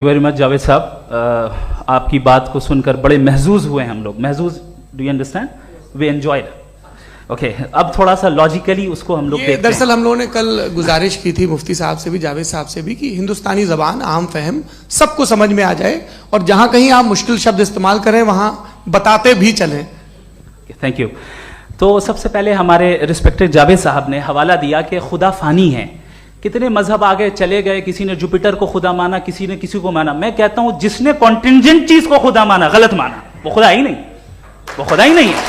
Very much Javed साहब, आपकी बात को सुनकर बड़े महजूज हुए हम लोग। महजूज, do you understand? We enjoyed. Okay, अब थोड़ा सा लॉजिकली उसको हम लोग देखते हैं। दरअसल हम लोगों ने कल गुजारिश की थी मुफ्ती साहब से भी, जावेद साहब से भी, कि हिंदुस्तानी जबान आम फहम सबको समझ में आ जाए और जहां कहीं आप मुश्किल शब्द इस्तेमाल करें वहां बताते भी चलें। Thank you. तो सबसे पहले हमारे रिस्पेक्टेड जावेद साहब ने हवाला दिया कि खुदा फानी है। कितने मजहब आगे चले गए, किसी ने जुपिटर को खुदा माना, किसी ने किसी को माना। मैं कहता हूं जिसने कॉन्टिंजेंट चीज को खुदा माना, गलत माना, वो खुदा ही नहीं, वो खुदा ही नहीं है।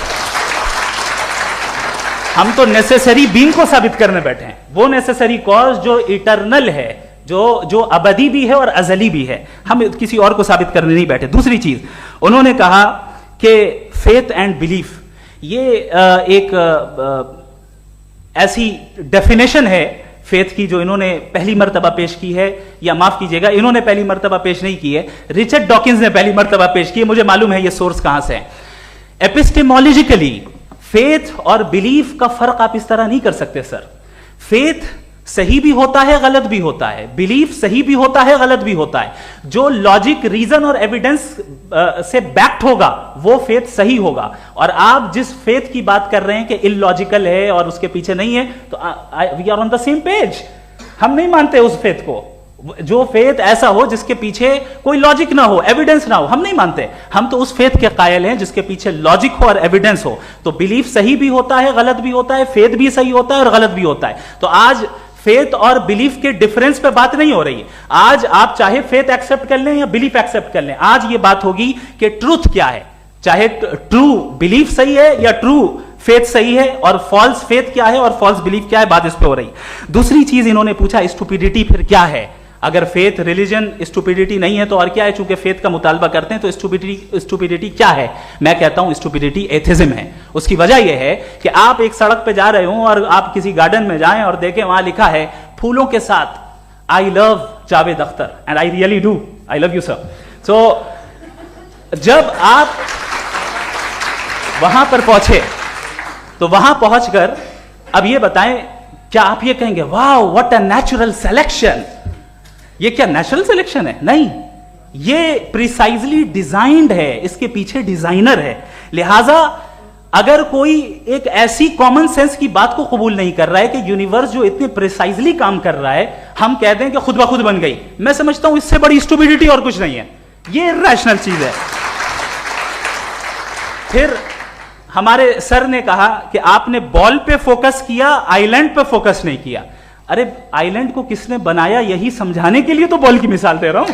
हम तो नेसेसरी बीइंग को साबित करने बैठे हैं, वो नेसेसरी कॉज जो इटरनल है, जो अबदी भी है और अजली भी है। हम किसी और को साबित करने नहीं बैठे। दूसरी चीज उन्होंने कहा कि फेथ एंड बिलीफ, ये एक ऐसी डेफिनेशन है फेथ की जो इन्होंने पहली मर्तबा पेश की है, या माफ कीजिएगा इन्होंने पहली मर्तबा पेश नहीं की है, रिचर्ड डॉकिंस ने पहली मर्तबा पेश की है। मुझे मालूम है ये सोर्स कहां से है। एपिस्टेमोलॉजिकली फेथ और बिलीफ का फर्क आप इस तरह नहीं कर सकते सर। फेथ सही भी होता है, गलत भी होता है। बिलीफ सही भी होता है, गलत भी होता है। जो लॉजिक, रीजन और एविडेंस से बैक्ड होगा वो फेथ सही होगा। और आप जिस फेथ की बात कर रहे हैं कि इलॉजिकल है और उसके पीछे नहीं है, तो we are on the same page. हम नहीं मानते उस फेथ को। जो फेथ ऐसा हो जिसके पीछे कोई लॉजिक ना हो, एविडेंस ना हो, हम नहीं मानते। हम तो उस फेथ के कायल हैं जिसके पीछे लॉजिक हो और एविडेंस हो। तो बिलीफ सही भी होता है, गलत भी होता है, फेथ भी सही होता है और गलत भी होता है। तो आज फेथ और बिलीफ के डिफरेंस पे बात नहीं हो रही है। आज आप चाहे फेथ एक्सेप्ट कर लें या बिलीफ एक्सेप्ट कर लें, आज ये बात होगी कि ट्रूथ क्या है। चाहे ट्रू बिलीफ सही है या ट्रू फेथ सही है, और फॉल्स फेथ क्या है और फॉल्स बिलीफ क्या है, बात इस पे हो रही। दूसरी चीज इन्होंने पूछा, स्टुपिडिटी फिर क्या है? अगर फेथ, रिलीजन स्टुपिडिटी नहीं है तो और क्या है? चूंकि फेथ का मुतालबा करते हैं तो स्टुपिडिटी क्या है? मैं कहता हूं स्टुपिडिटी एथिज्म है। उसकी वजह यह है कि आप एक सड़क पे जा रहे हो और आप किसी गार्डन में जाएं और देखें वहां लिखा है फूलों के साथ, I love Javed Akhtar, and I really do, I love you sir. So जब आप वहां पर पहुंचे तो वहां पहुंचकर अब ये बताएं, क्या आप ये कहेंगे वाह व्हाट अ नेचुरल सिलेक्शन? ये क्या नेचुरल सिलेक्शन है? नहीं, ये प्रिसाइजली डिजाइंड है, इसके पीछे डिजाइनर है। लिहाजा अगर कोई एक ऐसी कॉमन सेंस की बात को कबूल नहीं कर रहा है कि यूनिवर्स जो इतने प्रिसाइजली काम कर रहा है, हम कह दें कि खुद ब खुद बन गई, मैं समझता हूं इससे बड़ी स्टुपिडिटी और कुछ नहीं है। ये इर्रेशनल चीज है। फिर हमारे सर ने कहा कि आपने बॉल पे फोकस किया, आइलैंड पे फोकस नहीं किया। अरे आइलैंड को किसने बनाया, यही समझाने के लिए तो बॉल की मिसाल दे रहा हूं।